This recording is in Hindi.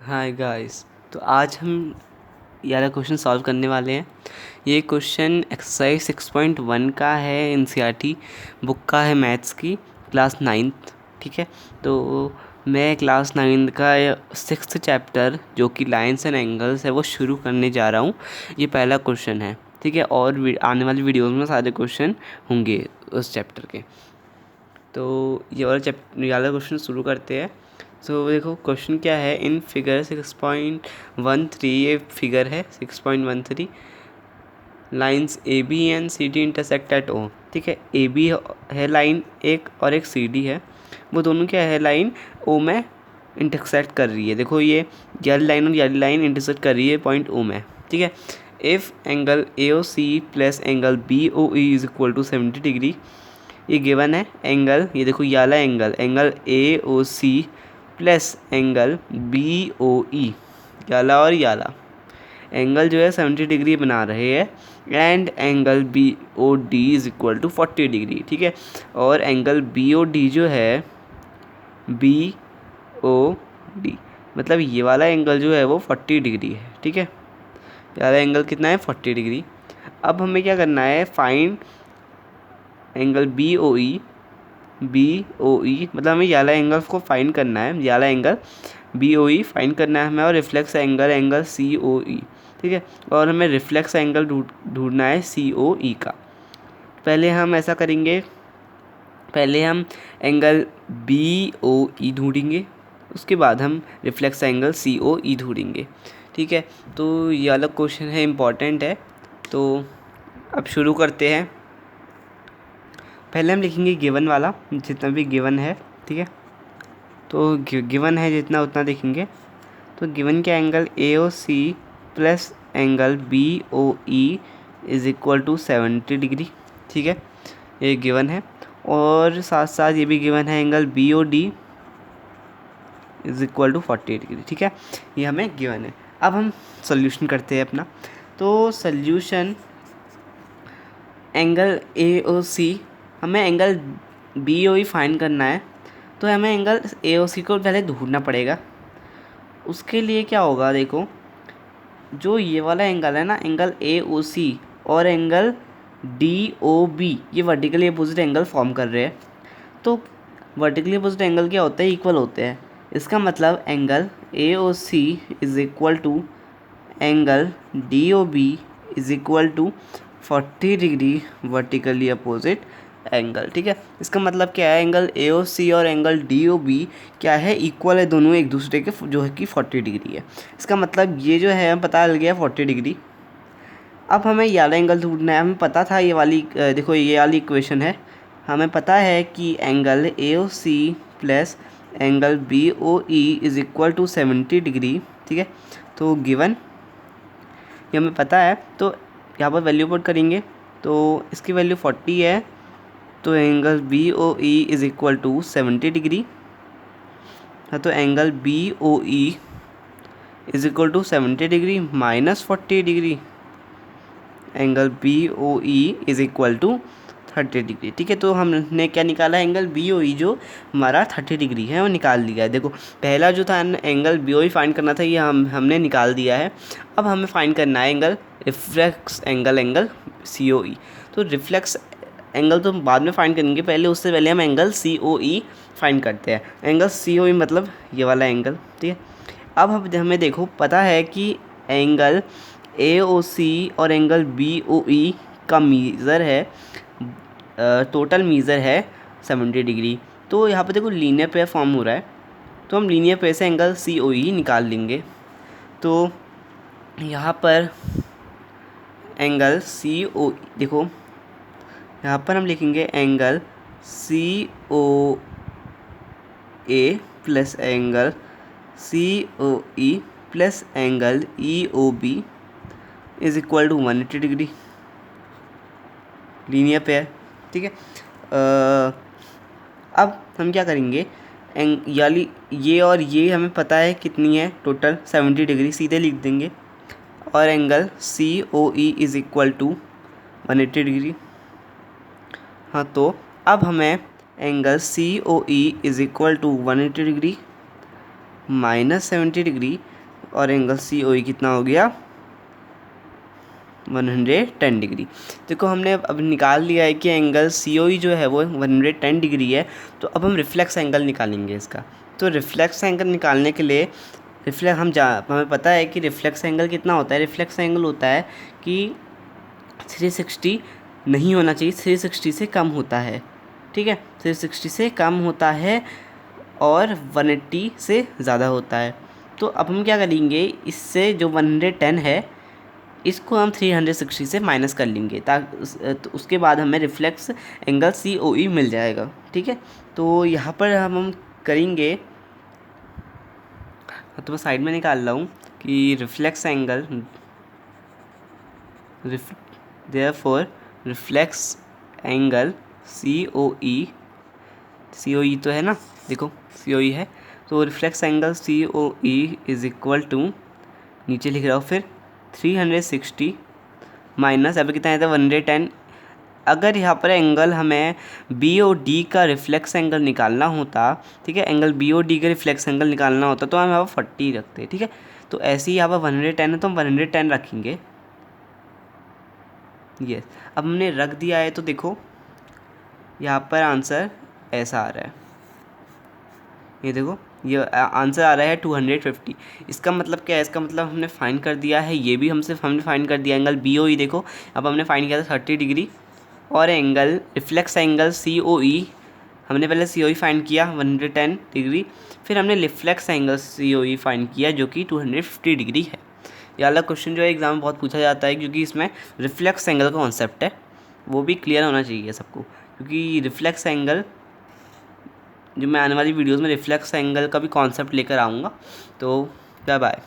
Hi guys. तो आज हम 11 क्वेश्चन सॉल्व करने वाले हैं। ये क्वेश्चन एक्सरसाइज 6.1 का है, एनसीईआरटी बुक का है, मैथ्स की, क्लास 9th। ठीक है, तो मैं क्लास 9th का 6th चैप्टर जो कि लाइन्स एंड एंगल्स है वो शुरू करने जा रहा हूँ। ये पहला क्वेश्चन है, ठीक है, और आने वाली वीडियोज़ में सारे क्वेश्चन होंगे उस चैप्टर के। तो ये वाला क्वेश्चन शुरू करते हैं। तो देखो क्वेश्चन क्या है, इन फिगर 6.13, ये फिगर है 6.13, lines A B and C D intersect at O. ठीक है, ए बी है लाइन एक और एक सी डी है, वो दोनों क्या है, लाइन ओ में इंटरसेक्ट कर रही है। देखो ये येलो लाइन और येलो लाइन इंटरसेक्ट कर रही है पॉइंट ओ में। ठीक है, if angle A O C plus angle B O E is equal to 70 degree, ये गिवन है। एंगल, ये देखो ये वाला angle A O C plus angle B O E, याला और याला एंगल जो है 70 डिग्री बना रहे हैं, and angle B O D is equal to 40 degree. ठीक है, और एंगल बी ओ डी जो है, बी ओ डी मतलब ये वाला एंगल जो है वो 40 डिग्री है। ठीक है, ये वाला एंगल कितना है, 40 डिग्री। अब हमें क्या करना है, फाइंड एंगल बी ओ ई मतलब हमें ये वाला एंगल को फाइंड करना है, ये वाला angle B O E find करना है हमें, और रिफ्लेक्स एंगल सी ओ ई। ठीक है, और हमें रिफ्लेक्स एंगल ढूंढना है सी ओ ई का। पहले हम ऐसा करेंगे, पहले हम एंगल बी ओ ई ढूंढेंगे, उसके बाद हम रिफ्लेक्स एंगल सी ओ ई ढूंढेंगे। ठीक है, तो ये वाला क्वेश्चन है, इम्पॉर्टेंट है। तो अब शुरू करते हैं। पहले हम लिखेंगे गिवन वाला, जितना भी गिवन है। ठीक है, तो गिवन है जितना उतना देखेंगे। तो गिवन के angle A O C plus angle B O E is equal to 70 degree. ठीक है, ये गिवन है, और साथ साथ ये भी गिवन है, angle B O D is equal to 40 degree. ठीक है, ये हमें गिवन है। अब हम सोल्यूशन करते हैं अपना। तो solution, angle A O C, हमें angle B O E find करना है, तो हमें एंगल ए ओ सी को पहले ढूंढना पड़ेगा। उसके लिए क्या होगा, देखो जो ये वाला एंगल है ना, एंगल ए ओ सी और एंगल डी ओ बी, ये वर्टिकली अपोजिट एंगल फॉर्म कर रहे हैं। तो वर्टिकली अपोजिट एंगल क्या होते हैं, इक्वल होते हैं। इसका मतलब angle A O C is equal to angle D O B is equal to 40 degree vertically opposite angle. ठीक है, इसका मतलब क्या है, एंगल ए ओ सी और एंगल डी ओ बी क्या है, इक्वल है दोनों एक दूसरे के, जो है कि 40 डिग्री है। इसका मतलब ये जो है हमें पता लग गया 40 डिग्री। अब हमें ये वाला एंगल ढूंढना है। हमें पता था ये वाली, देखो ये वाली इक्वेशन है, हमें पता है कि angle A O C plus angle B O E is equal to 70 degree. ठीक है, तो गिवन ये हमें पता है, तो यहाँ पर वैल्यू पुट करेंगे, तो इसकी वैल्यू 40 है, तो angle B O E is equal to 70 degree. हाँ, तो angle B O E is equal to 70 degree minus 40 degree, angle B O E is equal to 30 degree. ठीक है, तो हमने क्या निकाला, एंगल बी ओ ई जो हमारा 30 डिग्री है वो निकाल लिया है। देखो पहला जो था angle B O E find करना था, ये हमने निकाल दिया है। अब हमें फाइंड करना है angle reflex angle C O ई। तो रिफ्लेक्स एंगल तो बाद में फाइंड करेंगे, पहले उससे पहले हम angle C O E find करते हैं। एंगल सी ओ ई मतलब ये वाला एंगल। ठीक है, अब हमें देखो पता है कि एंगल ए ओ सी और एंगल बी ओ ई का मीज़र है, टोटल मीज़र है 70 डिग्री। तो यहाँ पर देखो लीनियर पेयर फॉर्म हो रहा है, तो हम लीनियर पेयर से एंगल सी ओ ई निकाल लेंगे। तो यहाँ पर एंगल सी ओ, देखो यहाँ पर हम लिखेंगे angle C O A plus angle C O E plus angle E O B is equal to 180 degree, linear pair. ठीक है, अब हम क्या करेंगे, यानी ये और ये हमें पता है कितनी है, टोटल 70 डिग्री, सीधे लिख देंगे, और angle C O E is equal to 180 degree. हाँ, तो अब हमें angle C O E is equal to 180 degree minus 70 degree और एंगल COE कितना हो गया 110 डिग्री। देखो हमने अब निकाल लिया है कि एंगल COE जो है वो 110 डिग्री है। तो अब हम रिफ्लेक्स एंगल निकालेंगे इसका। तो रिफ्लेक्स एंगल निकालने के लिए हमें पता है कि रिफ्लेक्स एंगल कितना होता है। रिफ्लेक्स एंगल होता है कि 360 नहीं होना चाहिए, 360 से कम होता है, ठीक है, 360 से कम होता है और 180 से ज़्यादा होता है। तो अब हम क्या करेंगे, इससे जो 110 है इसको हम 360 से माइनस कर लेंगे तो उसके बाद हमें रिफ्लेक्स एंगल COE मिल जाएगा, ठीक है। तो यहाँ पर हम करेंगे, तो मैं साइड में निकाल रहा हूँ कि reflex angle therefore reflex angle COE तो है ना, देखो COE है, तो reflex angle COE is equal to, नीचे लिख रहा हूँ फिर 360 माइनस अब कितना है 110। अगर यहाँ पर एंगल हमें BOD का रिफ्लेक्स एंगल निकालना होता, ठीक है, एंगल BOD का रिफ्लेक्स एंगल निकालना होता तो हम यहाँ पर 40 रखते, ठीक है। तो ऐसे ही यहाँ पर 110 है तो हम 110 रखेंगे, यस। अब हमने रख दिया है तो देखो यहाँ पर आंसर ऐसा आ रहा है, ये देखो ये आंसर आ रहा है 250। इसका मतलब क्या है, इसका मतलब हमने फाइंड कर दिया है, ये भी हमने फाइंड कर दिया एंगल BOE। देखो अब हमने फाइंड किया था 30 डिग्री, और एंगल रिफ्लेक्स एंगल COE हमने पहले COE फाइंड किया 110 डिग्री, फिर हमने रिफ्लेक्स एंगल COE फाइंड किया जो कि 250 डिग्री है। ये वाला क्वेश्चन जो है एग्जाम में बहुत पूछा जाता है, क्योंकि इसमें रिफ्लेक्स एंगल का कॉन्सेप्ट है, वो भी क्लियर होना चाहिए सबको, क्योंकि रिफ्लेक्स एंगल जो मैं आने वाली वीडियोस में रिफ्लेक्स एंगल का भी कॉन्सेप्ट लेकर आऊँगा। तो बाय बाय।